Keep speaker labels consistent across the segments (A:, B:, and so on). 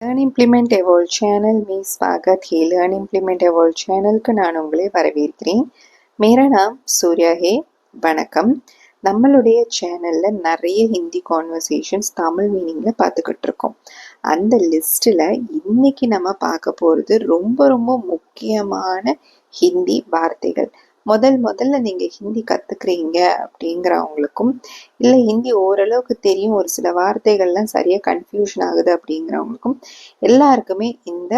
A: Learn Implement Evolve channel में स्वागत है। Learn Implement Evolve channel க்கு நான் உங்களை வரவேற்கிறேன். मेरा नाम सूर्या है. வணக்கம். நம்மளுடைய சேனல்ல நிறைய ஹிந்தி கான்வர்சேஷன்ஸ் தமிழ் மீனிங்ல பார்த்துக்கிட்டு இருக்கோம். அந்த லிஸ்ட்ல இன்னைக்கு நம்ம பார்க்க போறது ரொம்ப ரொம்ப முக்கியமான ஹிந்தி வார்த்தைகள். முதல்ல நீங்க ஹிந்தி கத்துக்கிறீங்க அப்படிங்கிறவங்களுக்கும் இல்லை ஹிந்தி ஓரளவுக்கு தெரியும் ஒரு சில வார்த்தைகள்லாம் சரியா கன்ஃபியூஷன் ஆகுது அப்படிங்கிறவங்களுக்கும் எல்லாருக்குமே இந்த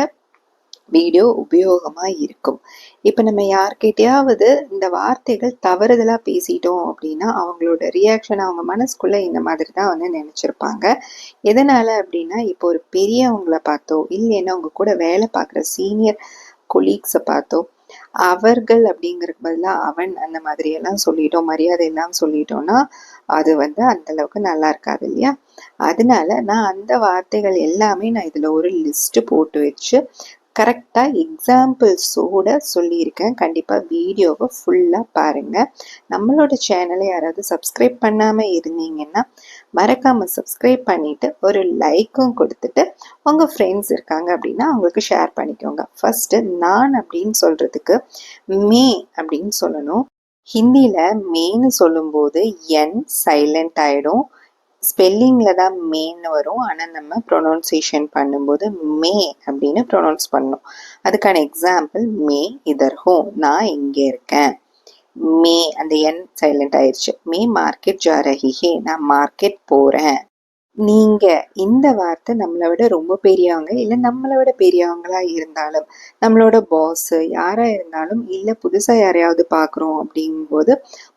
A: வீடியோ உபயோகமா இருக்கும். இப்ப நம்ம யார்கிட்டயாவது இந்த வார்த்தைகள் தவறுதலா பேசிட்டோம் அப்படின்னா அவங்களோட ரியாக்ஷன் அவங்க மனசுக்குள்ள இந்த மாதிரி தான் வந்து நினைச்சிருப்பாங்க. எதனால அப்படின்னா இப்போ ஒரு பெரியவங்களை பார்த்தோ இல்லைன்னா அவங்க கூட வேலை பார்க்குற சீனியர் கொலீக்ஸை பார்த்தோ அவர்கள் அப்படிங்கிறதுக்கு பதிலாக அவன் அந்த மாதிரி எல்லாம் சொல்லிட்டோம், மரியாதை எல்லாம் சொல்லிட்டோம்னா அது வந்து அந்த அளவுக்கு நல்லா இருக்காது இல்லையா? அதனால நான் அந்த வார்த்தைகள் எல்லாமே நான் இதுல ஒரு லிஸ்ட் போட்டு வச்சு கரெக்டாக எக்ஸாம்பிள்ஸோட சொல்லியிருக்கேன். கண்டிப்பாக வீடியோவை ஃபுல்லாக பாருங்கள். நம்மளோட சேனலை யாராவது சப்ஸ்கிரைப் பண்ணாமல் இருந்தீங்கன்னா மறக்காமல் சப்ஸ்கிரைப் பண்ணிவிட்டு ஒரு லைக்கும் கொடுத்துட்டு உங்கள் ஃப்ரெண்ட்ஸ் இருக்காங்க அப்படின்னா அவங்களுக்கு ஷேர் பண்ணிக்கோங்க. ஃபஸ்ட்டு நான் அப்படின்னு சொல்கிறதுக்கு மே அப்படின்னு சொல்லணும். ஹிந்தியில் மேன்னு சொல்லும்போது என் சைலண்ட் ஆகிடும். ஸ்பெல்லிங்கில் தான் மேன்னு வரும், ஆனால் நம்ம ப்ரொனவுன்சியேஷன் பண்ணும்போது மே அப்படின்னு ப்ரொனவுன்ஸ் பண்ணணும். அதுக்கான எக்ஸாம்பிள் மே இதர் ஹோ, நான் இங்கே இருக்கேன். மே அந்த என் சைலண்ட் ஆயிடுச்சு. மே மார்க்கெட் ஜா ரஹி ஹே, நான் மார்க்கெட் போகிறேன். நீங்க இந்த வார்த்தை நம்மளை விட ரொம்ப பெரியவங்க இல்லை நம்மளை விட பெரியவங்களா இருந்தாலும் நம்மளோட பாஸ் யாரா இருந்தாலும் இல்லை புதுசா யாரையாவது பார்க்குறோம் அப்படிங்கும்போது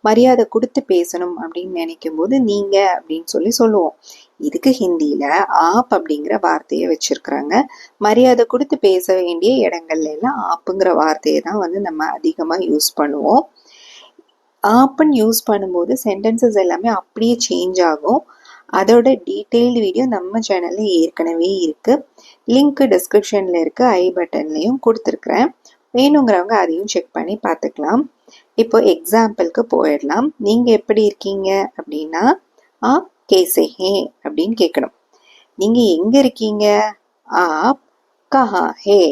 A: மரியாதை கொடுத்து பேசணும் அப்படின்னு நினைக்கும் போது நீங்க அப்படின்னு சொல்லுவோம். இதுக்கு ஹிந்தியில ஆப் அப்படிங்கிற வார்த்தையை வச்சிருக்கிறாங்க. மரியாதை கொடுத்து பேச வேண்டிய இடங்கள்ல எல்லாம் ஆப்புங்கிற வார்த்தையை தான் வந்து நம்ம அதிகமா யூஸ் பண்ணுவோம். ஆப்புன்னு யூஸ் பண்ணும்போது சென்டென்சஸ் எல்லாமே அப்படியே சேஞ்ச் ஆகும். அதோட டீட்டெயில்டு வீடியோ நம்ம சேனல்ல ஏற்கனவே இருக்கு. லிங்க் டிஸ்கிரிப்ஷன்ல இருக்கு, ஐ பட்டன்லையும் கொடுத்துருக்குறேன். வேணுங்கிறவங்க அதையும் செக் பண்ணி பார்த்துக்கலாம். இப்போ எக்ஸாம்பிளுக்கு போயிடலாம். நீங்க எப்படி இருக்கீங்க அப்படின்னா கேசே ஹே அப்படின்னு கேட்கணும். நீங்க எங்க இருக்கீங்க? ஆப் கஹா ஹே.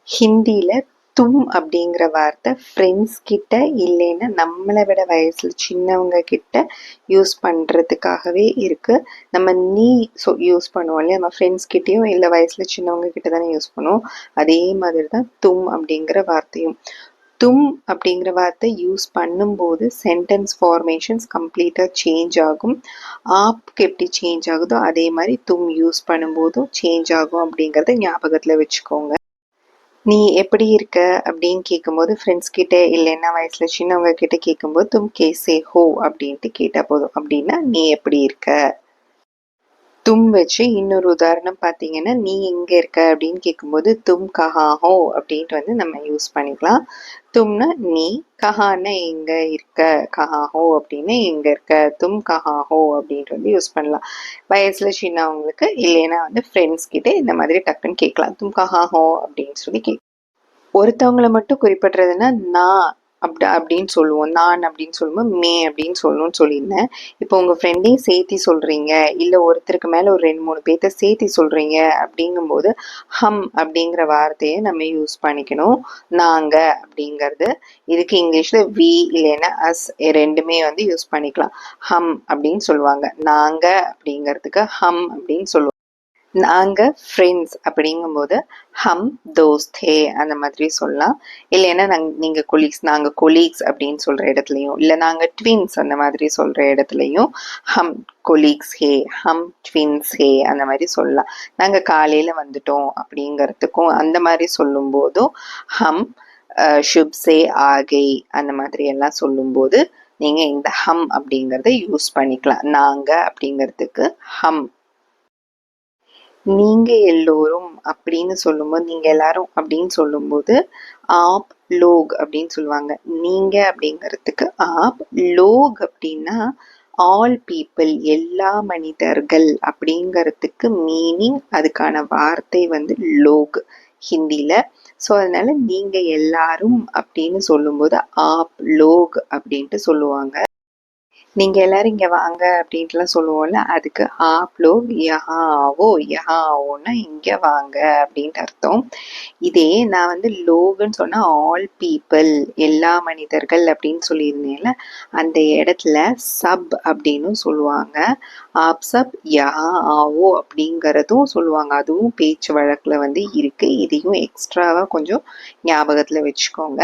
A: ஹிந்தியில தும் அப்படிங்கிற வார்த்தை ஃப்ரெண்ட்ஸ் கிட்ட இல்லைன்னா நம்மளை விட வயசுல சின்னவங்க கிட்ட யூஸ் பண்றதுக்காகவே இருக்கு. நம்ம நீ யூஸ் பண்ணுவோம் இல்லையா, நம்ம ஃப்ரெண்ட்ஸ் கிட்டேயும் இல்லை வயசுல சின்னவங்க கிட்ட தானே யூஸ் பண்ணுவோம். அதே மாதிரி தான் தும் அப்படிங்கிற வார்த்தையும். தும் அப்படிங்கிற வார்த்தை யூஸ் பண்ணும்போது சென்டென்ஸ் ஃபார்மேஷன்ஸ் கம்ப்ளீட்டாக சேஞ்ச் ஆகும். ஆப்க்கு எப்படி சேஞ்ச் ஆகுதோ அதே மாதிரி தும் யூஸ் பண்ணும்போதும் சேஞ்ச் ஆகும் அப்படிங்கிறத ஞாபகத்தில் வச்சுக்கோங்க. நீ எப்படி இருக்க அப்படின்னு கேட்கும்போது ஃப்ரெண்ட்ஸ் கிட்ட இல்லைன்னா வயசுல சின்னவங்க கிட்ட கேட்கும்போது தும் கேசே ஹோ அப்படின்ட்டு கேட்டா போதும். அப்படின்னா நீ எப்படி இருக்க. தும் வச்சு இன்னொரு உதாரணம் பார்த்தீங்கன்னா நீ எங்க இருக்க அப்படின்னு கேட்கும்போது தும் கஹா ஹோ அப்படின்ட்டு வந்து நம்ம யூஸ் பண்ணிக்கலாம். தும்னா நீ, கஹான்னா எங்க இருக்க, கஹா ஹோ அப்படின்னா எங்க இருக்க, தும் கஹா ஹோ அப்படின்ட்டு வந்து யூஸ் பண்ணலாம். வயசுல சின்னவங்களுக்கு இல்லைன்னா வந்து ஃப்ரெண்ட்ஸ் கிட்ட இந்த மாதிரி டக்குன்னு கேட்கலாம். தும் கஹா ஹோ அப்படின்னு சொல்லி ஒருத்தவங்களை மட்டும் குறிப்பிடுறதுன்னா நான் அப்படின்னு சொல்லுவோம். நான் அப்படின்னு சொல்லும்போது மே அப்படின்னு சொல்லணும்னு சொல்லியிருந்தேன். இப்போ உங்கள் ஃப்ரெண்டையும் சேர்த்தி சொல்கிறீங்க இல்லை ஒருத்தருக்கு மேலே ஒரு 2-3 பேர்த்த சேர்த்தி சொல்கிறீங்க அப்படிங்கும்போது ஹம் அப்படிங்கிற வார்த்தையை நம்ம யூஸ் பண்ணிக்கணும். நாங்கள் அப்படிங்கிறது இதுக்கு இங்கிலீஷில் வி இல்லைன்னா அஸ் ரெண்டுமே வந்து யூஸ் பண்ணிக்கலாம். ஹம் அப்படின்னு சொல்லுவாங்க. நாங்கள் அப்படிங்கிறதுக்கு ஹம் அப்படின்னு சொல்லுவாங்க. நாங்கள் ஃப்ரெண்ட்ஸ் அப்படிங்கும்போது ஹம் தோஸ்த் ஹே அந்த மாதிரி சொல்லலாம். இல்லைன்னா நீங்கள் கொலீக்ஸ், நாங்கள் கொலீக்ஸ் அப்படின்னு சொல்கிற இடத்துலையும் இல்லை நாங்கள் ட்வின்ஸ் அந்த மாதிரி சொல்கிற இடத்துலையும் ஹம் கொலீக்ஸ் ஹே, ஹம் ட்வின்ஸ் ஹே அந்த மாதிரி சொல்லலாம். நாங்கள் காலையில் வந்துட்டோம் அப்படிங்கிறதுக்கும் அந்த மாதிரி சொல்லும்போதும் ஹம் சுப்சே ஆகை அந்த மாதிரி எல்லாம் சொல்லும்போது நீங்கள் இந்த ஹம் அப்படிங்கிறத யூஸ் பண்ணிக்கலாம். நாங்கள் அப்படிங்கிறதுக்கு ஹம். நீங்க எல்லோரும் அப்படின்னு சொல்லும்போது நீங்க எல்லாரும் அப்படின்னு சொல்லும்போது ஆப் லோக் அப்படின்னு சொல்லுவாங்க. நீங்க அப்படிங்கிறதுக்கு ஆப், லோக் அப்படின்னா ஆல் பீப்புள் எல்லா மனிதர்கள் அப்படிங்கிறதுக்கு மீனிங், அதுக்கான வார்த்தை வந்து லோக் ஹிந்தியில. ஸோ அதனால நீங்க எல்லாரும் அப்படின்னு சொல்லும்போது ஆப் லோக் அப்படின்ட்டு சொல்லுவாங்க. நீங்க எல்லாரும் இங்க வாங்க அப்படின்ட்டுலாம் சொல்லுவோம்ல, அதுக்கு ஆப் லோக் யஹா ஆவோ, யஹா ஆவோன்னா இங்க வாங்க அப்படின்ட்டு அர்த்தம். இதே நான் வந்து லோகுன்னு சொன்னா ஆல் பீப்பிள், எல்லா மனிதர்கள் அப்படின்னு சொல்லியிருந்தேன்ல, அந்த இடத்துல சப் அப்படின்னும் சொல்லுவாங்க. ஆப் சப் யஹா ஆவோ அப்படிங்கிறதும் சொல்லுவாங்க. அதுவும் பேச்சு வழக்குல வந்து இருக்கு. இதையும் எக்ஸ்ட்ராவா கொஞ்சம் ஞாபகத்துல வச்சுக்கோங்க.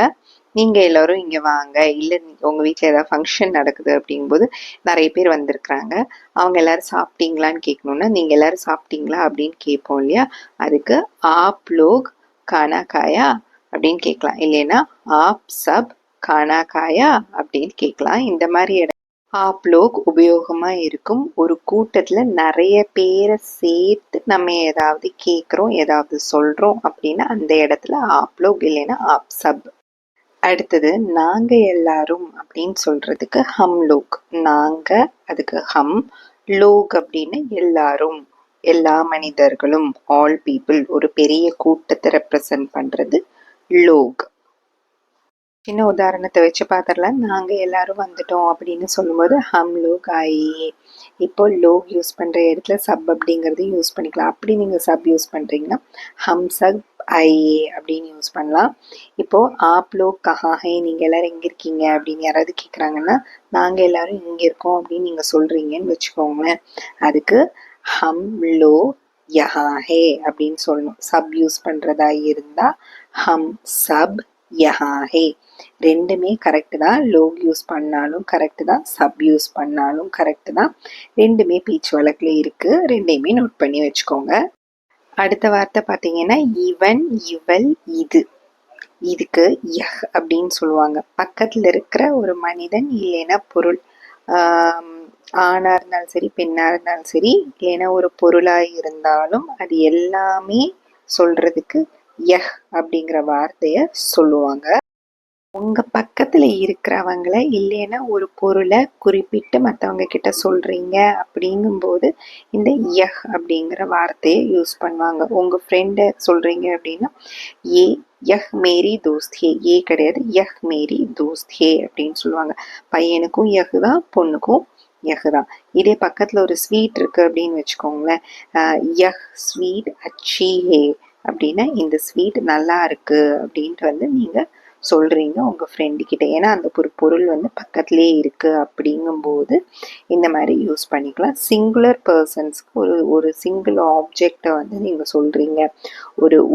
A: நீங்க எல்லாரும் இங்க வாங்க, இல்ல உங்க வீட்ல ஏதாவது ஃபங்க்ஷன் நடக்குது அப்படிங்கும்போது நிறைய பேர் வந்திருக்கிறாங்க, அவங்க எல்லாரும் சாப்பிட்டீங்களான்னு கேட்கணும்னா நீங்க எல்லாரும் சாப்பிட்டீங்களா அப்படின்னு கேட்போம் இல்லையா, அதுக்கு ஆப் லோக் கானா காயா அப்படின்னு கேட்கலாம். இல்லைன்னா ஆப் சப் கானா காயா அப்படின்னு கேட்கலாம். இந்த மாதிரி ஆப் லோக் உபயோகமா இருக்கும். ஒரு கூட்டத்துல நிறைய பேரை சேர்த்து நம்ம ஏதாவது கேட்குறோம், ஏதாவது சொல்றோம் அப்படின்னா அந்த இடத்துல ஆப் லோக் இல்லைன்னா ஆப் சப். அடுத்தது நாங்க எல்லாரும் அப்படின்னு சொல்றதுக்கு ஹம் லோக். நாங்க அதுக்கு ஹம், லோக் அப்படின்னு எல்லாரும், எல்லா மனிதர்களும், ஆல் பீப்புள், ஒரு பெரிய கூட்டத்தை ரெப்ரசன்ட் பண்றது லோக். சின்ன உதாரணத்தை வச்சு பார்த்துடலாம். நாங்க எல்லாரும் வந்துட்டோம் அப்படின்னு சொல்லும்போது ஹம் லோக் ஆயே. இப்போ லோக் யூஸ் பண்ற இடத்துல சப் அப்படிங்கிறது யூஸ் பண்ணிக்கலாம். அப்படி நீங்க சப் யூஸ் பண்றீங்கன்னா ஹம் சப் ஐயே அப்படின்னு யூஸ் பண்ணலாம். இப்போ ஆப் லோக் கஹா ஹே, நீங்க எல்லாரும் எங்க இருக்கீங்க அப்படின்னு யாராவது கேட்குறாங்கன்னா நாங்க எல்லாரும் இங்க இருக்கோம் அப்படின்னு நீங்க சொல்றீங்கன்னு வச்சுக்கோங்களேன். அதுக்கு ஹம் லோ யஹா ஹே அப்படின்னு சொல்லணும். சப் யூஸ் பண்றதா இருந்தா ஹம் சப் யஹா ஹே. ரெண்டுமே கரெக்டு தான். லோக் யூஸ் பண்ணாலும் கரெக்டு தான், சப் யூஸ் பண்ணாலும் கரெக்டு தான். ரெண்டுமே பேச்சு வழக்குல இருக்கு. ரெண்டையுமே நோட் பண்ணி வச்சுக்கோங்க. அடுத்த வார்த்தை பார்த்தீங்கன்னா இவன், இவள், இது. இதுக்கு யஹ் அப்படின்னு சொல்லுவாங்க. பக்கத்துல இருக்கிற ஒரு மனிதன் இல்லைன்னா பொருள், ஆணா இருந்தாலும் சரி பெண்ணா இருந்தாலும் சரி, இல்லைன்னா ஒரு பொருளா இருந்தாலும் அது எல்லாமே சொல்றதுக்கு யஹ் அப்படிங்கிற வார்த்தைய சொல்லுவாங்க. உங்க பக்கத்துல இருக்கிறவங்கள இல்லைன்னா ஒரு பொருளை குறிப்பிட்டு மற்றவங்க கிட்ட சொல்றீங்க அப்படிங்கும்போது இந்த யஹ் அப்படிங்கிற வார்த்தையை யூஸ் பண்ணுவாங்க. உங்க ஃப்ரெண்டை சொல்றீங்க அப்படின்னா ஏ யஹ் மேரி தோஸ்த் ஹே. ஏ கிடையாது, யஹ் மேரி தோஸ்த் ஹே அப்படின்னு சொல்லுவாங்க. பையனுக்கும் யஹ் தான், பொண்ணுக்கும் யஹ் தான். இதே பக்கத்துல ஒரு ஸ்வீட் இருக்கு அப்படின்னு வச்சுக்கோங்களேன், யஹ் ஸ்வீட் அச்சி ஹே அப்படின்னா இந்த ஸ்வீட் நல்லா இருக்கு அப்படின்ட்டு வந்து நீங்க சொல்றீங்க உங்க ஃப்ரெண்டு கிட்ட. ஏன்னா அந்த ஒரு பொருள் வந்து பக்கத்துலேயே இருக்கு அப்படிங்கும்போது இந்த மாதிரி யூஸ் பண்ணிக்கலாம். சிங்குலர் பர்சன்ஸ்க்கு ஒரு சிங்கிள் ஆப்ஜெக்டை வந்து நீங்க சொல்றீங்க,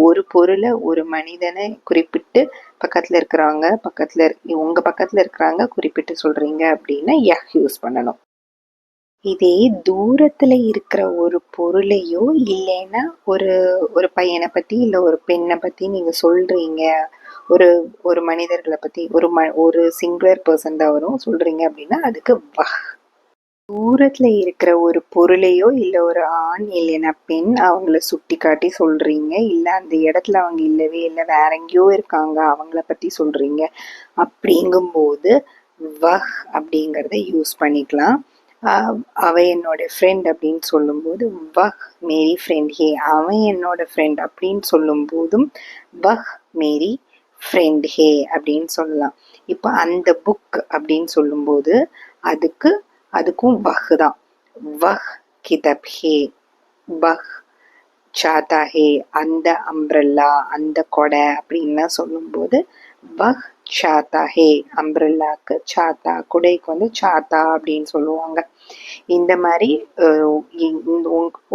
A: ஒரு பொருளை ஒரு மனிதனை குறிப்பிட்டு பக்கத்துல இருக்கிறாங்க, உங்க பக்கத்துல இருக்கிறாங்க குறிப்பிட்டு சொல்றீங்க அப்படின்னா யஹ் யூஸ் பண்ணணும். இதே தூரத்துல இருக்கிற ஒரு பொருளையோ இல்லைன்னா ஒரு ஒரு பையனை பத்தி இல்ல ஒரு பெண்ணை பத்தி நீங்க சொல்றீங்க, ஒரு ஒரு மனிதர்களை பத்தி ஒரு சிங்குலர் பர்சன் தான் வரும் சொல்றீங்க அப்படின்னா அதுக்கு வஹ். தூரத்துல இருக்கிற ஒரு பொருளையோ இல்ல ஒரு ஆண் இல்லைன்னா பெண் அவங்கள சுட்டி காட்டி சொல்றீங்க, இல்ல அந்த இடத்துல அவங்க இல்லவே இல்லை வேற எங்கேயோ இருக்காங்க அவங்கள பத்தி சொல்றீங்க அப்படிங்கும்போது வஹ் அப்படிங்கிறத யூஸ் பண்ணிக்கலாம். அவ என்னோட ஃப்ரெண்ட் அப்படின்னு சொல்லும்போது வஹ் மேரி ஃப்ரெண்ட் ஹே. அவன் என்னோட ஃப்ரெண்ட் அப்படின்னு சொல்லும் போதும் வஹ் மேரி ஃப்ரெண்ட் ஹே அப்படின்னு சொல்லலாம். இப்போ அந்த புக் அப்படின்னு சொல்லும்போது அதுக்கும் வஹ் தான். வஹ் கிதப் ஹே, வஹ் சாத்தா ஹே, அந்த அம்ப்ரெல்லா, அந்த கொடை அப்படின்லாம் சொல்லும்போது வஹ் சாத்தா ஹே. அம்ப்ரெல்லாக்கு சாத்தா, குடைக்கு வந்து சாத்தா அப்படின்னு சொல்லுவாங்க. இந்த மாதிரி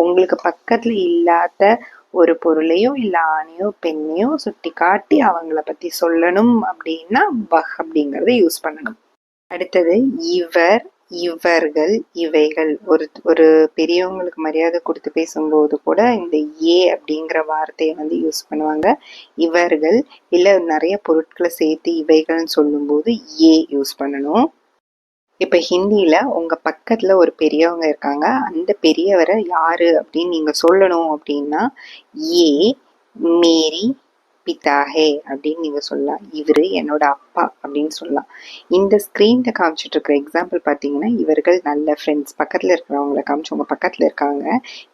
A: உங்களுக்கு பக்கத்துல இல்லாத ஒரு பொருளையோ இல்ல ஆணையோ பெண்ணையோ சுட்டி காட்டி அவங்கள பத்தி சொல்லணும் அப்படின்னா வஹ் அப்படிங்கறத யூஸ் பண்ணணும். அடுத்தது இவர், இவர்கள், இவைகள். ஒரு பெரியவங்களுக்கு மரியாதை கொடுத்து பேசும்போது கூட இந்த ஏ அப்படிங்கிற வார்த்தையை வந்து யூஸ் பண்ணுவாங்க. இவர்கள் இல்ல நிறைய பொருட்களை சேர்த்து இவைகள்னு சொல்லும்போது ஏ யூஸ் பண்ணணும். இப்ப ஹிந்தியில உங்க பக்கத்துல ஒரு பெரியவங்க இருக்காங்க, அந்த பெரியவரை யாரு அப்படின்னு நீங்க சொல்லணும் அப்படின்னா ஏ மேரி பிதா ஹே அப்படின்னு நீங்க சொல்லலாம். இவரு என்னோட அப்பா அப்படின்னு சொல்லலாம். இந்த ஸ்கிரீன்ல காமிச்சிட்டு இருக்கிற எக்ஸாம்பிள் பார்த்தீங்கன்னா இவர்கள் நல்ல ஃப்ரெண்ட்ஸ். பக்கத்துல இருக்கிறவங்களை காமிச்சு உங்க பக்கத்துல இருக்காங்க,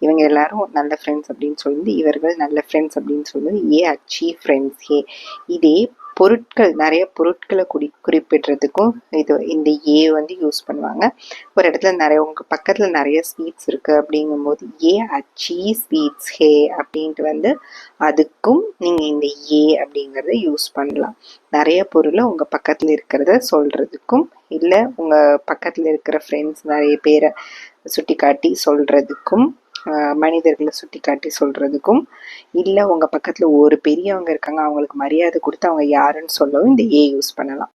A: இவங்க எல்லாரும் நல்ல ஃப்ரெண்ட்ஸ் அப்படின்னு சொல்லி இவர்கள் நல்ல ஃப்ரெண்ட்ஸ் அப்படின்னு சொல்லி ஏ அச்சி ஃப்ரெண்ட்ஸ் ஹே. இதே பொருட்கள் நிறைய பொருட்களை குறிப்பிடுறதுக்கும் இந்த ஏ வந்து யூஸ் பண்ணுவாங்க. ஒரு இடத்துல நிறைய உங்கள் பக்கத்தில் நிறைய ஸ்வீட்ஸ் இருக்குது அப்படிங்கும்போது ஏ அச்சி ஸ்வீட்ஸ் ஹே அப்படின்ட்டு வந்து அதுக்கும் நீங்கள் இந்த ஏ அப்படிங்கிறத யூஸ் பண்ணலாம். நிறைய பொருளை உங்கள் பக்கத்தில் இருக்கிறத சொல்கிறதுக்கும், இல்லை உங்கள் பக்கத்தில் இருக்கிற ஃப்ரெண்ட்ஸ் நிறைய பேரை சுட்டி காட்டி சொல்கிறதுக்கும், மனிதர்களை சுட்டி காட்டி சொல்கிறதுக்கும், இல்லை உங்கள் பக்கத்தில் ஒரு பெரியவங்க இருக்காங்க அவங்களுக்கு மரியாதை கொடுத்து அவங்க யாருன்னு சொல்லவும் இந்த ஏ யூஸ் பண்ணலாம்.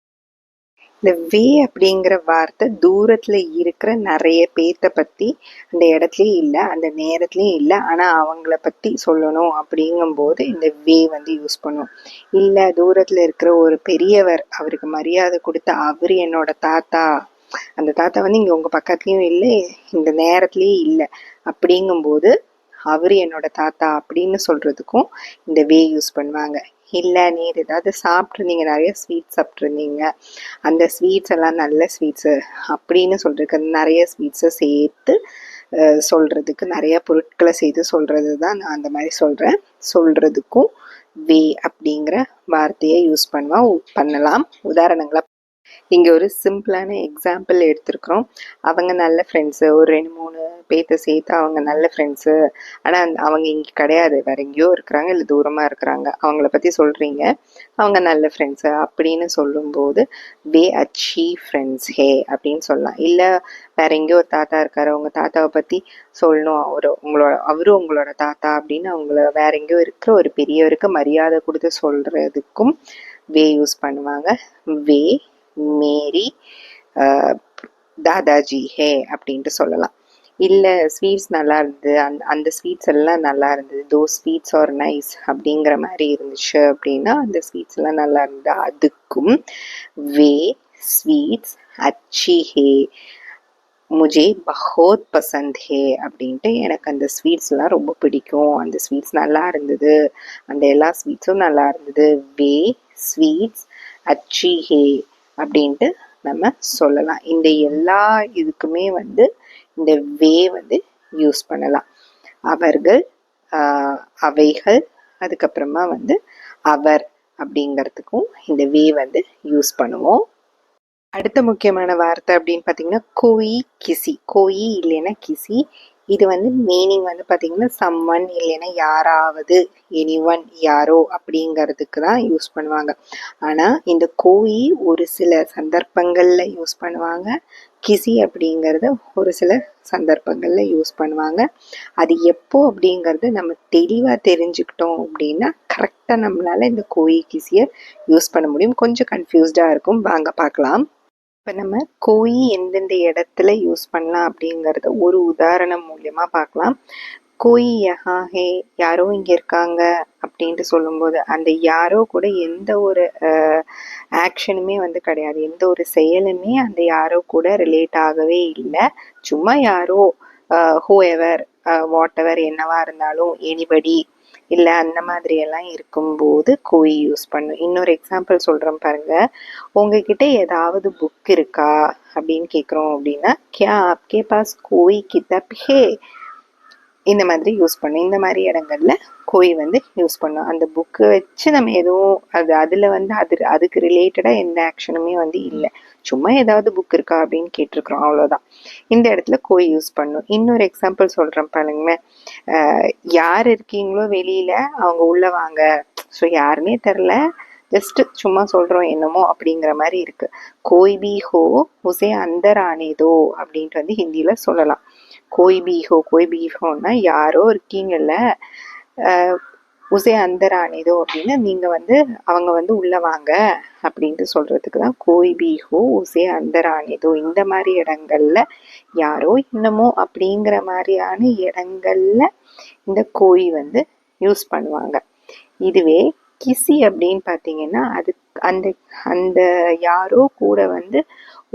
A: இந்த வே அப்படிங்கிற வார்த்தை தூரத்தில் இருக்கிற நிறைய பேர்த்த பற்றி அந்த இடத்துலையும் இல்லை, அந்த நேரத்துலையும் இல்லை, ஆனால் அவங்கள பற்றி சொல்லணும் அப்படிங்கும்போது இந்த வே வந்து யூஸ் பண்ணுவோம். இல்லை தூரத்தில் இருக்கிற ஒரு பெரியவர், அவருக்கு மரியாதை கொடுத்து அவர் என்னோட தாத்தா, அந்த தாத்தா வந்து இங்கே உங்கள் பக்கத்துலேயும் இல்லை இந்த நேரத்துலேயும் இல்லை அப்படிங்கும்போது அவர் என்னோட தாத்தா அப்படின்னு சொல்கிறதுக்கும் இந்த வே யூஸ் பண்ணுவாங்க. இல்லை நீர் ஏதாவது சாப்பிட்ருந்தீங்க, நிறைய ஸ்வீட்ஸ் சாப்பிட்ருந்தீங்க, அந்த ஸ்வீட்ஸ் எல்லாம் நல்ல ஸ்வீட்ஸு அப்படின்னு சொல்கிறதுக்கு நிறைய ஸ்வீட்ஸை சேர்த்து சொல்கிறதுக்கு, நிறைய பொருட்களை சேர்த்து சொல்கிறது தான் நான் அந்த மாதிரி சொல்கிறதுக்கும் வே அப்படிங்கிற வார்த்தையை யூஸ் பண்ணலாம். உதாரணங்களை இங்கே ஒரு சிம்பிளான எக்ஸாம்பிள் எடுத்துருக்குறோம். அவங்க நல்ல ஃப்ரெண்ட்ஸு, ஒரு 2-3 பேர்த்த சேர்த்து அவங்க நல்ல ஃப்ரெண்ட்ஸு, ஆனால் அவங்க இங்கே கிடையாது, வேற எங்கேயோ இருக்கிறாங்க, இல்லை தூரமாக இருக்கிறாங்க, அவங்கள பற்றி சொல்கிறீங்க, அவங்க நல்ல ஃப்ரெண்ட்ஸு அப்படின்னு சொல்லும்போது வே அச்சி ஃப்ரெண்ட்ஸ் ஹே அப்படின்னு சொல்லலாம். இல்லை வேற எங்கேயோ ஒரு தாத்தா இருக்காரு, உங்கள் தாத்தாவை பற்றி சொல்லணும், அவரும் உங்களோட தாத்தா அப்படின்னு அவங்கள வேற எங்கேயோ இருக்கிற ஒரு பெரியவருக்கு மரியாதை கொடுத்து சொல்கிறதுக்கும் வே யூஸ் பண்ணுவாங்க. வே மேரி தாதாஜி ஹே அப்படின்ட்டு சொல்லலாம். இல்லை ஸ்வீட்ஸ் நல்லா இருந்தது, அந்த ஸ்வீட்ஸ் எல்லாம் நல்லா இருந்தது, தோ ஸ்வீட்ஸ் ஆர் நைஸ் அப்படிங்கிற மாதிரி இருந்துச்சு அப்படின்னா அந்த ஸ்வீட்ஸ் எல்லாம் நல்லா இருந்தது, அதுக்கும் வே ஸ்வீட்ஸ் அச்சி ஹே முஜே பஹோத் பசந்த் ஹே அப்படின்ட்டு எனக்கு அந்த ஸ்வீட்ஸ்லாம் ரொம்ப பிடிக்கும், அந்த ஸ்வீட்ஸ் நல்லா இருந்தது, அந்த எல்லா ஸ்வீட்ஸும் நல்லா இருந்தது, வே ஸ்வீட்ஸ் அச்சி ஹே அப்படின்ட்டு நம்ம சொல்லலாம். இந்த எல்லா இதுக்குமே வந்து இந்த வே வந்து யூஸ் பண்ணலாம். அவர்கள், அவைகள், அதுக்கப்புறமா வந்து அவர் அப்படிங்கிறதுக்கும் இந்த வே வந்து யூஸ் பண்ணுவோம். அடுத்த முக்கியமான வார்த்தை அப்படின்னு பார்த்தீங்கன்னா கோயி கிசி. கோயி இல்லைன்னா கிசி. இது வந்து மீனிங் வந்து பார்த்தீங்கன்னா சம்வன் இல்லைன்னா யாராவது, எனிவன் யாரோ அப்படிங்கிறதுக்கு தான் யூஸ் பண்ணுவாங்க. ஆனால் இந்த கோயி ஒரு சில சந்தர்ப்பங்களில் யூஸ் பண்ணுவாங்க, கிசி அப்படிங்கிறத ஒரு சில சந்தர்ப்பங்களில் யூஸ் பண்ணுவாங்க. அது எப்போ அப்படிங்கிறது நம்ம தெளிவாக தெரிஞ்சுக்கிட்டோம் அப்படின்னா கரெக்டாக நம்மளால் இந்த கோயி கிசியை யூஸ் பண்ண முடியும். கொஞ்சம் கன்ஃபியூஸ்டாக இருக்கும், வாங்க பார்க்கலாம். இப்போ நம்ம கோயி எந்தெந்த இடத்துல யூஸ் பண்ணலாம் அப்படிங்கிறத ஒரு உதாரணம் மூலியமாக பார்க்கலாம். கோயி யஹா ஹே, யாரோ இங்கே இருக்காங்க அப்படின்ட்டு சொல்லும்போது அந்த யாரோ கூட எந்த ஒரு ஆக்ஷனுமே வந்து கிடையாது, எந்த ஒரு செயலுமே அந்த யாரோ கூட ரிலேட் ஆகவே இல்லை. சும்மா யாரோ, ஹூ எவர், வாட் எவர், என்னவா இருந்தாலும், எனிபடி, இல்லை அந்த மாதிரி எல்லாம் இருக்கும்போது கோயி யூஸ் பண்ணும். இன்னொரு எக்ஸாம்பிள் சொல்கிறேன் பாருங்க. உங்ககிட்ட ஏதாவது புக் இருக்கா அப்படின்னு கேட்குறோம் அப்படின்னா கியா ஆப்கே பாஸ் கோயி கிதாப் ஹே, இந்த மாதிரி யூஸ் பண்ணும். இந்த மாதிரி இடங்கள்ல கோயி வந்து யூஸ் பண்ணும். அந்த புக்கு வச்சு நம்ம எதுவும் அதில் வந்து அதுக்கு ரிலேட்டடாக எந்த ஆக்ஷனுமே வந்து இல்லை, சும்மா ஏதாவது புக் இருக்கா அப்படின்னு கேட்டிருக்கிறோம், அவ்வளோதான். இந்த இடத்துல கோயி யூஸ் பண்ணும். இன்னொரு எக்ஸாம்பிள் சொல்கிறேன் பாருங்களேன். யார் இருக்கீங்களோ வெளியில் அவங்க உள்ளே வாங்க. ஸோ யாருன்னே தெரில, ஜஸ்ட்டு சும்மா சொல்கிறோம் என்னமோ அப்படிங்கிற மாதிரி இருக்குது. கோய் பி ஹோ உசே அந்தர் ஆனே தோ அப்படின்ட்டு வந்து ஹிந்தியில் சொல்லலாம். கோய் பி ஹோன்னா யாரோ இருக்கீங்கல்ல, உசே அந்தர் ஆனே தோ அப்படின்னா நீங்கள் வந்து அவங்க வந்து உள்ளே வாங்க அப்படின்ட்டு சொல்கிறதுக்கு தான் கோய் பி ஹோ உசே அந்தர் ஆனே தோ. இந்த மாதிரி இடங்கள்ல யாரோ என்னமோ அப்படிங்கிற மாதிரியான இடங்கள்ல இந்த கோயி வந்து யூஸ் பண்ணுவாங்க. இதுவே கிசி அப்படின்னு பார்த்தீங்கன்னா அது அந்த அந்த யாரோ கூட வந்து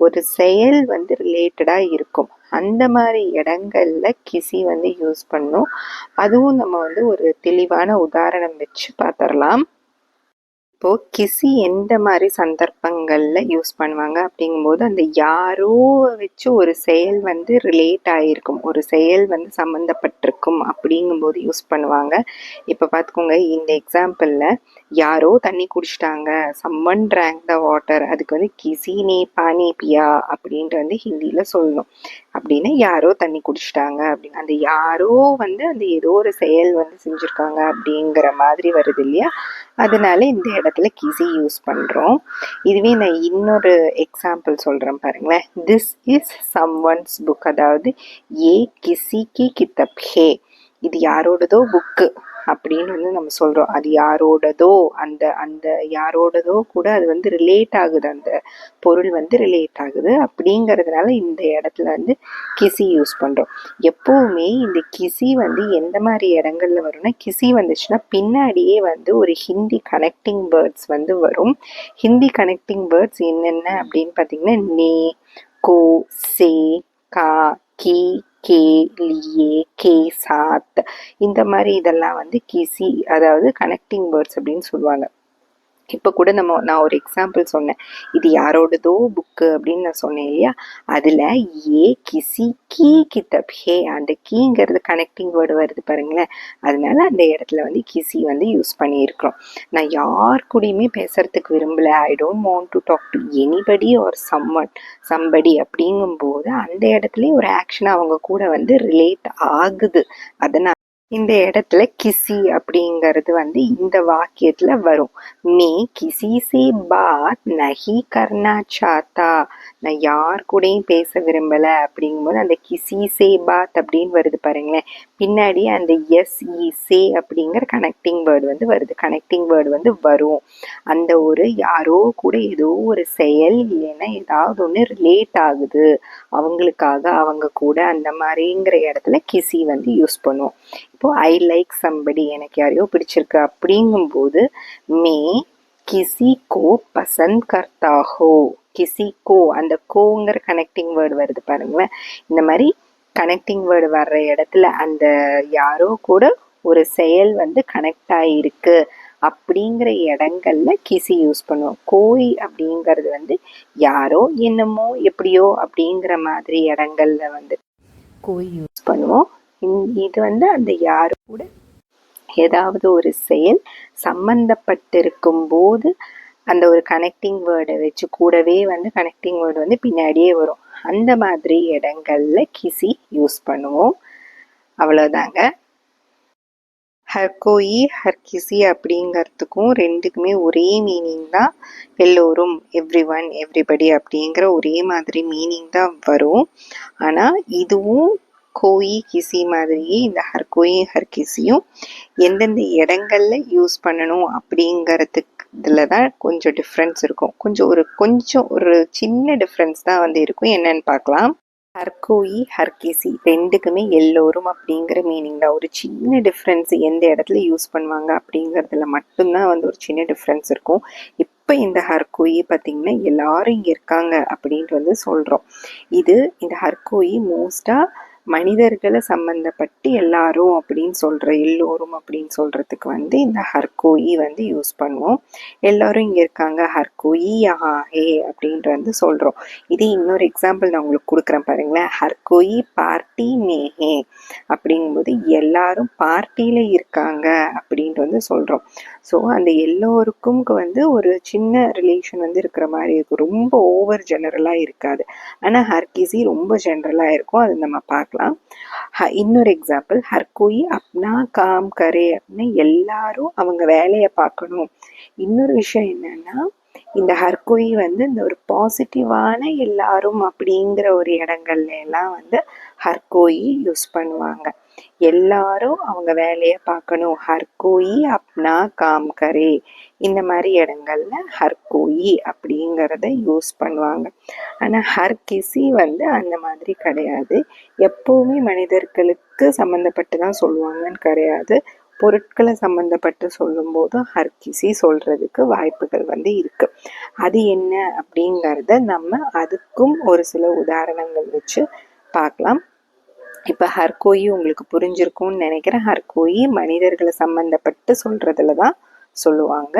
A: ஒரு செயல் வந்து ரிலேட்டடாக இருக்கும், அந்த மாதிரி இடங்கள்ல கிசி வந்து யூஸ் பண்ணும். அதுவும் நம்ம வந்து ஒரு தெளிவான உதாரணம் வச்சு பார்த்துடலாம். இப்போது கிசி எந்த மாதிரி சந்தர்ப்பங்களில் யூஸ் பண்ணுவாங்க அப்படிங்கும்போது அந்த யாரோ வச்சு ஒரு செயல் வந்து ரிலேட் ஆகிருக்கும், ஒரு செயல் வந்து சம்மந்தப்பட்டிருக்கும் அப்படிங்கும்போது யூஸ் பண்ணுவாங்க. இப்போ பார்த்துக்கோங்க, இந்த எக்ஸாம்பிளில் யாரோ தண்ணி குடிச்சிட்டாங்க, சம்மன் ட்ராங்க் த வாட்டர், அதுக்கு வந்து கிசி நே பானி பியா அப்படின்ட்டு வந்து ஹிந்தியில் சொல்லணும். அப்படின்னு யாரோ தண்ணி குடிச்சிட்டாங்க அப்படின்னு அந்த யாரோ வந்து அந்த ஏதோ ஒரு செயல் வந்து செஞ்சுருக்காங்க அப்படிங்கிற மாதிரி வருது இல்லையா, அதனால இந்த இடத்துல கிசி யூஸ் பண்ணுறோம். இதுவே நான் இன்னொரு எக்ஸாம்பிள் சொல்கிறேன் பாருங்களேன். திஸ் இஸ் சம்ஒன்ஸ் புக், அதாவது ஏ கிசி கி கிதப் ஹே, இது யாரோடதோ புக்கு அப்படின்னு வந்து நம்ம சொல்கிறோம். அது யாரோடதோ, அந்த அந்த யாரோடதோ கூட அது வந்து ரிலேட் ஆகுது, அந்த பொருள் வந்து ரிலேட் ஆகுது. அப்படிங்கிறதுனால இந்த இடத்துல வந்து கிசி யூஸ் பண்ணுறோம். எப்போவுமே இந்த கிசி வந்து எந்த மாதிரி இடங்கள்ல வரும்னா, கிசி வந்துச்சுன்னா பின்னாடியே வந்து ஒரு ஹிந்தி கனெக்டிங் வேர்ட்ஸ் வந்து வரும். ஹிந்தி கனெக்டிங் வேர்ட்ஸ் என்னென்ன அப்படின்னு பார்த்தீங்கன்னா, நே, கோ, சே, கா, கி, கே, லியே, கே, சாத், இந்த மாதிரி இதெல்லாம் வந்து கிசி, அதாவது கனெக்டிங் வேர்ட்ஸ் அப்படின்னு சொல்லுவாங்க. இப்போ கூட நான் ஒரு எக்ஸாம்பிள் சொன்னேன், இது யாரோடதோ புக்கு அப்படின்னு நான் சொன்னேன் இல்லையா, அதில் ஏ கிசி கீ கிதப் ஹே, அந்த கீங்கிறது கனெக்டிங் வேர்டு வருது பாருங்களேன், அதனால அந்த இடத்துல வந்து கிசி வந்து யூஸ் பண்ணியிருக்கிறோம். நான் யார் கூடயுமே பேசுறதுக்கு விரும்பல, I don't want to talk to anybody or somebody அப்படிங்கும்போது அந்த இடத்துலயும் ஒரு ஆக்ஷன் அவங்க கூட வந்து ரிலேட் ஆகுது. அதனால இந்த இடத்துல கிசி அப்படிங்கிறது வந்து இந்த வாக்கியத்துல வரும். மே கிசி சே பாத் நஹி கர்னா சாத்தா, நான் யார் கூடயும் பேச விரும்பல அப்படிங்கும்போது அந்த கிசி சே பாத் அப்படின்னு வருது பாருங்களேன். பின்னாடி அந்த எஸ் இ சே அப்படிங்கிற கனெக்டிங் வேர்டு வந்து வருது. கனெக்டிங் வேர்டு வந்து வரும். அந்த ஒரு யாரோ கூட ஏதோ ஒரு செயல் இல்லைன்னா ஏதாவது ஒன்று ரிலேட் ஆகுது அவங்களுக்காக, அவங்க கூட, அந்த மாதிரிங்கிற இடத்துல கிசி வந்து யூஸ் பண்ணுவோம். இப்போ ஐ லைக் சம்படி, எனக்கு யாரையோ பிடிச்சிருக்கு அப்படிங்கும்போது மே கிசி கோ பசந்த் கர்த்தா ஹோ, கிசி கோ, அந்த கோங்கிற கனெக்டிங் வேர்டு வருது பாருங்களேன். இந்த மாதிரி கனெக்டிங் வேர்டு வர்ற இடத்துல அந்த யாரோ கூட ஒரு செயல் வந்து கனெக்ட் ஆகிருக்கு அப்படிங்கிற இடங்கள்ல கிசி யூஸ் பண்ணுவோம். கோய் அப்படிங்கிறது வந்து யாரோ என்னமோ எப்படியோ அப்படிங்கிற மாதிரி இடங்கள்ல வந்து கோய் யூஸ் பண்ணுவோம். இது வந்து அந்த யாரு கூட ஏதாவது ஒரு செயல் சம்பந்தப்பட்டிருக்கும் போது அந்த ஒரு கனெக்டிங் வேர்டை வச்சு கூடவே வந்து கனெக்டிங் வேர்டு வந்து பின்னாடியே வரும். அந்த மாதிரி இடங்கள்ல கிசி யூஸ் பண்ணுவோம். அவ்வளோதாங்க. ஹர்கோயி ஹர்கிசி அப்படிங்கிறதுக்கும் ரெண்டுக்குமே ஒரே மீனிங் தான். எல்லோரும், எவ்ரி ஒன், எவ்ரிபடி அப்படிங்கிற ஒரே மாதிரி மீனிங் தான் வரும். ஆனால் இதுவும் கோயி கிசி மாதிரியே இந்த ஹர்கோயி ஹர்கிசியும் எந்தெந்த இடங்கள்ல யூஸ் பண்ணணும் அப்படிங்கிறதுக்கு இதில் தான் கொஞ்சம் டிஃப்ரென்ஸ் இருக்கும். கொஞ்சம் ஒரு சின்ன டிஃப்ரென்ஸ் தான் வந்து இருக்கும். என்னன்னு பார்க்கலாம். ஹர்கோயி ஹர்கிசி ரெண்டுக்குமே எல்லோரும் அப்படிங்கிற மீனிங் தான். ஒரு சின்ன டிஃப்ரென்ஸ் எந்த இடத்துல யூஸ் பண்ணுவாங்க அப்படிங்கிறதுல மட்டும்தான் வந்து ஒரு சின்ன டிஃப்ரென்ஸ் இருக்கும். இப்போ இந்த ஹர்கோயி பார்த்தீங்கன்னா எல்லாரும் இங்கே இருக்காங்க அப்படின்ட்டு வந்து சொல்கிறோம். இந்த ஹர்கோயி மோஸ்ட்டாக மனிதர்களை சம்மந்தப்பட்டு எல்லாரும் அப்படின்னு சொல்கிற, எல்லோரும் அப்படின்னு சொல்கிறதுக்கு வந்து இந்த ஹர்கோயி வந்து யூஸ் பண்ணுவோம். எல்லோரும் இங்கே இருக்காங்க, ஹர்கோயி யஹா ஹே அப்படின்ட்டு வந்து சொல்கிறோம். இது இன்னொரு எக்ஸாம்பிள் நான் உங்களுக்கு கொடுக்குறேன் பாருங்களேன். ஹர்கோயி பார்ட்டி மே ஹே அப்படிங்கும்போது எல்லாரும் பார்ட்டியில் இருக்காங்க அப்படின்ட்டு வந்து சொல்கிறோம். ஸோ அந்த எல்லோருக்கும் வந்து ஒரு சின்ன ரிலேஷன் வந்து இருக்கிற மாதிரி இருக்கும். ரொம்ப ஓவர் ஜெனரலாக இருக்காது. ஆனால் ஹர்கிசி ரொம்ப ஜெனரலாக இருக்கும். அது நம்ம பார்க்கலாம். இன்னொரு எக்ஸாம்பிள், ஹர்கோயி அப்னா காம் கரே அப்படின்னா எல்லாரும் அவங்க வேலையை பார்க்கணும். இன்னொரு விஷயம் என்னன்னா, இந்த ஹர்கோயி வந்து இந்த ஒரு பாசிட்டிவான எல்லாரும் அப்படிங்கிற ஒரு இடங்கள்ல எல்லாம் வந்து ஹர்கோயி யூஸ் பண்ணுவாங்க. எல்லாரும் அவங்க வேலையை பார்க்கணும், ஹர்கோயி அப்னா காம் கரே, இந்த மாதிரி இடங்கள்ல ஹர்கோயி அப்படிங்கிறத யூஸ் பண்ணுவாங்க. ஆனால் ஹர்கிசி வந்து அந்த மாதிரி கிடையாது. எப்போவுமே மனிதர்களுக்கு சம்மந்தப்பட்டு தான் சொல்லுவாங்கன்னு கிடையாது. பொருட்களை சம்மந்தப்பட்டு சொல்லும்போது ஹர்கிசி சொல்கிறதுக்கு வாய்ப்புகள் வந்து இருக்குது. அது என்ன அப்படிங்கிறத நம்ம அதுக்கும் ஒரு சில உதாரணங்கள் வச்சு பார்க்கலாம். இப்போ ஹர்கோயி உங்களுக்கு புரிஞ்சிருக்கும்னு நினைக்கிறேன். ஹர்கோயி மனிதர்களை சம்மந்தப்பட்டு சொல்கிறதுல தான் சொல்லுவாங்க.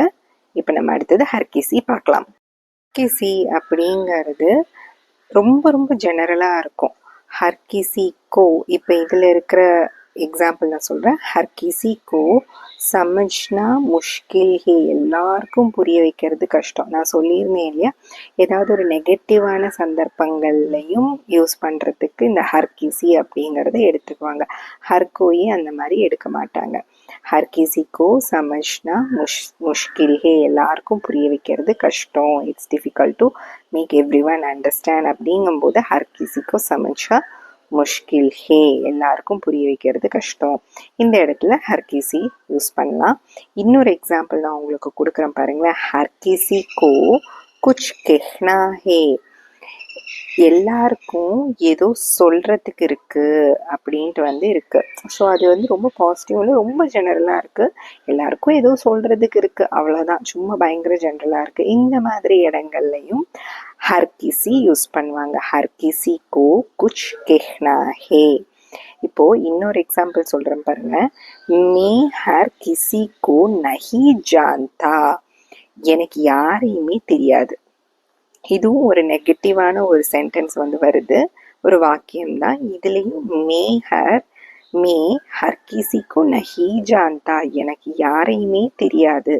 A: இப்போ நம்ம அடுத்தது ஹர் கிசி பார்க்கலாம். கிசி அப்படிங்கிறது ரொம்ப ரொம்ப ஜெனரலாக இருக்கும். ஹர் கிசி கோ, இப்போ இதில் இருக்கிற எக்ஸாம்பிள் நான் சொல்கிறேன். ஹர் கிசி கோ சமஜ்னா முஷ்கில் ஹே, எல்லாருக்கும் புரிய வைக்கிறது கஷ்டம். நான் சொல்லியிருந்தேன் இல்லையா, ஏதாவது ஒரு நெகட்டிவான சந்தர்ப்பங்கள்லையும் யூஸ் பண்ணுறதுக்கு இந்த ஹர் கிசி அப்படிங்கிறத எடுத்துக்குவாங்க. ஹர் கோயி அந்த மாதிரி எடுக்க மாட்டாங்க. ஹர் கிசி கோ சமஜ்னா முஷ்கில் ஹே, எல்லாருக்கும் புரிய வைக்கிறது கஷ்டம். It's difficult to make everyone understand அப்படிங்கும்போது ஹர் கிசி கோ சமஜ்னா முஷ்கில் ஹே, எல்லாருக்கும் புரிய வைக்கிறது கஷ்டம். இந்த இடத்துல ஹர் கிசி யூஸ் பண்ணலாம். இன்னொரு எக்ஸாம்பிள் நான் உங்களுக்கு கொடுக்குறேன் பாருங்களேன். ஹர் கிசி கோ குச் கெஹ்னா ஹே, எல்லாருக்கும் ஏதோ சொல்கிறதுக்கு இருக்குது அப்படின்ட்டு இருக்குது. ஸோ அது ரொம்ப பாசிட்டிவ்ல ரொம்ப ஜெனரலாக இருக்குது. எல்லாருக்கும் ஏதோ சொல்கிறதுக்கு இருக்குது, அவ்வளோதான். சும்மா பயங்கர ஜெனரலாக இருக்குது. இந்த மாதிரி இடங்கள்லையும் ஹர் கிசி யூஸ் பண்ணுவாங்க. ஹர் கிசி கோ குச் கெஹ்னா ஹே. இப்போது இன்னொரு எக்ஸாம்பிள் சொல்கிறேன் பாருங்க. மே ஹர் கிசி கோ நஹி ஜான்தா, எனக்கு யாரையுமே தெரியாது. இதுவும் ஒரு நெகட்டிவான ஒரு சென்டென்ஸ் வருது, ஒரு வாக்கியம்தான். இதுலேயும் மே ஹர் கிசிக்கு நஹி ஜான்தா, எனக்கு யாரையுமே தெரியாது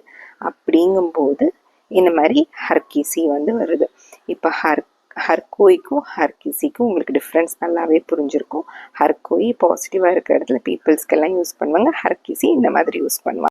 A: அப்படிங்கும்போது இந்த மாதிரி ஹர் கிசி வருது. இப்போ ஹர் கோய்க்கும் ஹர் கிசிக்கும் உங்களுக்கு டிஃப்ரென்ஸ் நல்லாவே புரிஞ்சிருக்கும். ஹர் கோய் பாசிட்டிவாக இருக்கிற இடத்துல பீப்புள்ஸ்க்கெல்லாம் யூஸ் பண்ணுவாங்க. ஹர் கிசி இந்த மாதிரி யூஸ் பண்ணுவாங்க.